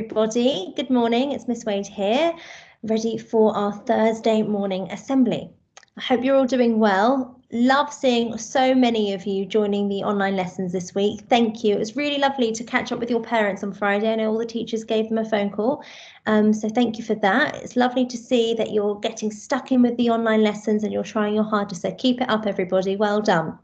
everybody. Good morning, it's Miss Wade here, ready for our Thursday morning assembly. I hope you're all doing well. Love seeing so many of you joining the online lessons this week. Thank you. It was really lovely to catch up with your parents on Friday. I know all the teachers gave them a phone call, so thank you for that. It's lovely to see that you're getting stuck in with the online lessons and you're trying your hardest, so keep it up, everybody. Well done.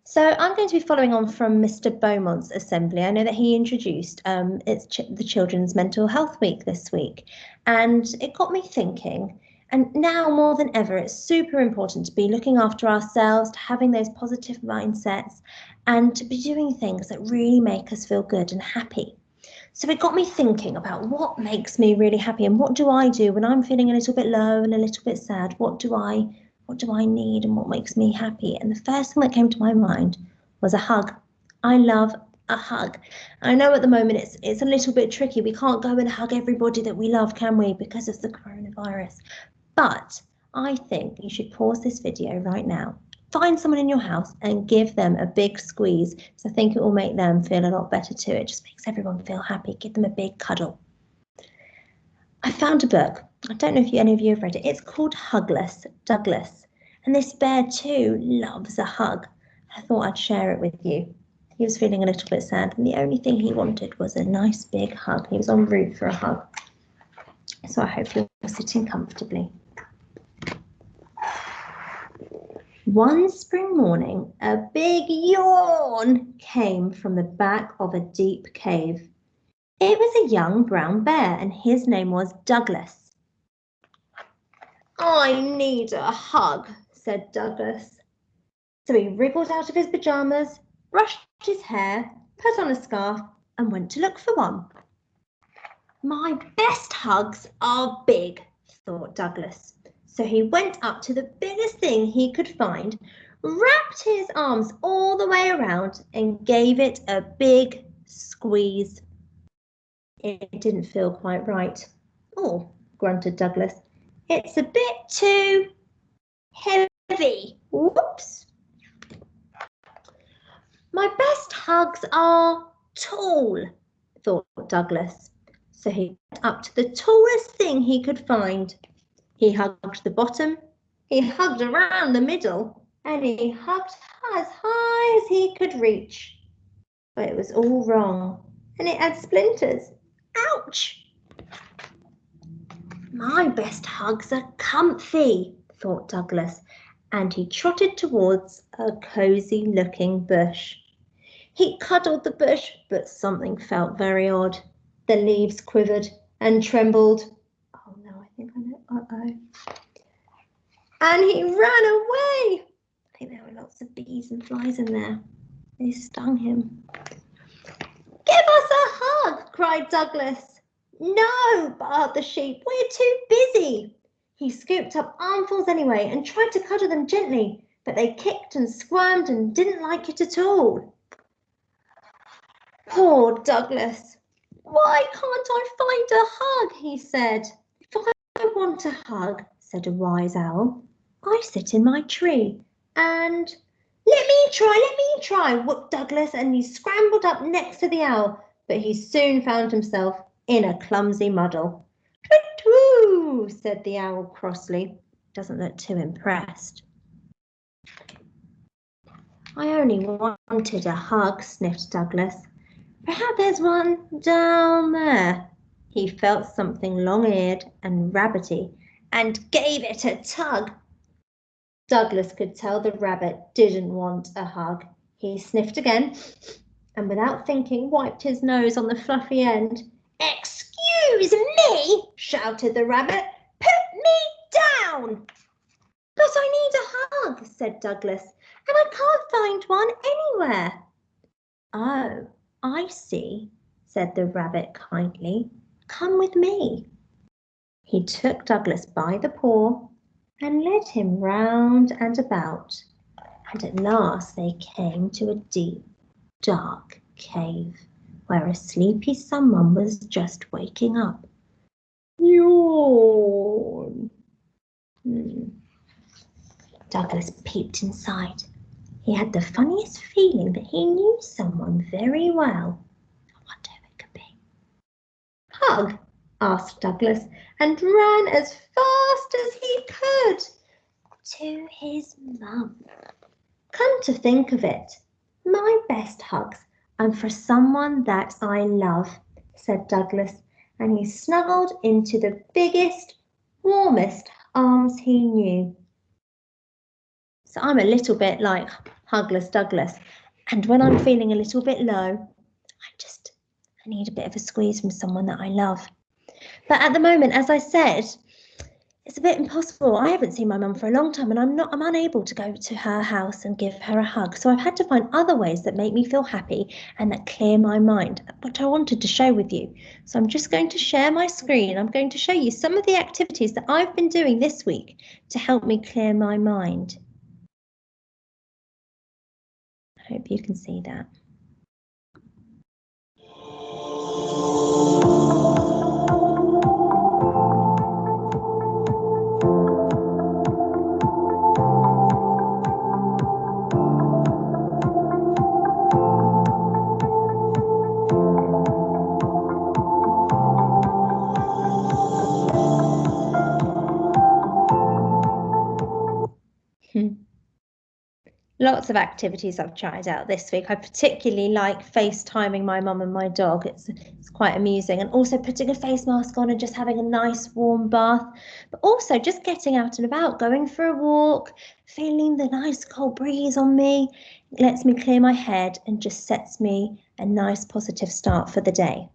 So I'm going to be following on from Mr. Beaumont's assembly. I know that he introduced the Children's Mental Health Week this week, and it got me thinking, and now more than ever, it's super important to be looking after ourselves, to having those positive mindsets, and to be doing things that really make us feel good and happy. So it got me thinking about what makes me really happy and what do I do when I'm feeling a little bit low and a little bit sad? What do I need and what makes me happy? And the first thing that came to my mind was a hug. I love a hug. I know at the moment it's a little bit tricky. We can't go and hug everybody that we love, can we, because of the coronavirus? But I think you should pause this video right now, find someone in your house and give them a big squeeze. So I think it will make them feel a lot better too. It just makes everyone feel happy. Give them a big cuddle. I found a book. I don't know if any of you have read it. It's called Hugless, Douglas. And this bear too loves a hug. I thought I'd share it with you. He was feeling a little bit sad, and the only thing he wanted was a nice big hug. He was en route for a hug. So I hope you're sitting comfortably. One spring morning, a big yawn came from the back of a deep cave. It was a young brown bear, and his name was Douglas. I need a hug, said Douglas. So he wriggled out of his pajamas, brushed his hair, put on a scarf, and went to look for one. My best hugs are big, thought Douglas. So he went up to the biggest thing he could find, wrapped his arms all the way around, and gave it a big squeeze. It didn't feel quite right. Oh, grunted Douglas. It's a bit too heavy. Whoops. My best hugs are tall, thought Douglas. So he went up to the tallest thing he could find. He hugged the bottom, he hugged around the middle, and he hugged as high as he could reach. But it was all wrong, and it had splinters. Ouch! My best hugs are comfy, thought Douglas, and he trotted towards a cosy-looking bush. He cuddled the bush, but something felt very odd. The leaves quivered and trembled. Oh no, I think I know. Uh-oh. And he ran away. I think there were lots of bees and flies in there. They stung him. Give us a hug, cried Douglas. No, barked the sheep. We're too busy. He scooped up armfuls anyway and tried to cuddle them gently, but they kicked and squirmed and didn't like it at all. Poor Douglas. Why can't I find a hug? He said. If I want a hug, said a wise owl, I sit in my tree and let me try, whooped Douglas, and he scrambled up next to the owl, but he soon found himself in a clumsy muddle. Twit-twoo, said the owl crossly. Doesn't look too impressed. I only wanted a hug, sniffed Douglas. Perhaps there's one down there. He felt something long-eared and rabbity and gave it a tug. Douglas could tell the rabbit didn't want a hug. He sniffed again and without thinking wiped his nose on the fluffy end. Excuse me, shouted the rabbit. Put me down. But I need a hug, said Douglas, and I can't find one anywhere. Oh, I see, said the rabbit kindly. Come with me. He took Douglas by the paw and led him round and about, and at last they came to a deep, dark cave where a sleepy someone was just waking up. Yawn. Douglas peeped inside. He had the funniest feeling that he knew someone very well. I wonder who it could be. hug?" asked Douglas, and ran as fast as he could to his mum. "Come to think of it, my best hugs are for someone that I love," said Douglas, and he snuggled into the biggest, warmest arms he knew. So I'm a little bit like Hugless Douglas, and when I'm feeling a little bit low, I need a bit of a squeeze from someone that I love. But at the moment, as I said, it's a bit impossible. I haven't seen my mum for a long time, and I'm unable to go to her house and give her a hug. So I've had to find other ways that make me feel happy and that clear my mind, which I wanted to share with you. So I'm just going to share my screen. I'm going to show you some of the activities that I've been doing this week to help me clear my mind. I hope you can see that. Lots of activities I've tried out this week. I particularly like FaceTiming my mum and my dog. It's quite amusing, and also putting a face mask on and just having a nice warm bath, but also just getting out and about, going for a walk, feeling the nice cold breeze on me. It lets me clear my head and just sets me a nice positive start for the day.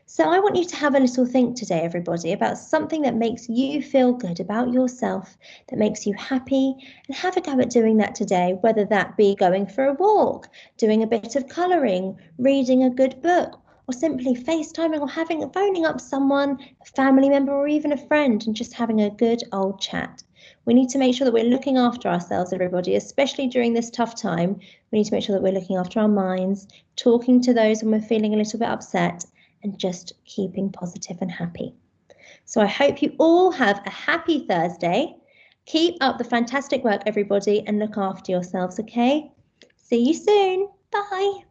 So I want you to have a little think today, everybody, about something that makes you feel good about yourself, that makes you happy, and have a go at doing that today, whether that be going for a walk, doing a bit of colouring, reading a good book, or simply FaceTiming or phoning up someone, a family member or even a friend, and just having a good old chat. We need to make sure that we're looking after ourselves, everybody, especially during this tough time. We need to make sure that we're looking after our minds, talking to those when we're feeling a little bit upset, and just keeping positive and happy. So I hope you all have a happy Thursday. Keep up the fantastic work, everybody, and look after yourselves, okay? See you soon. Bye.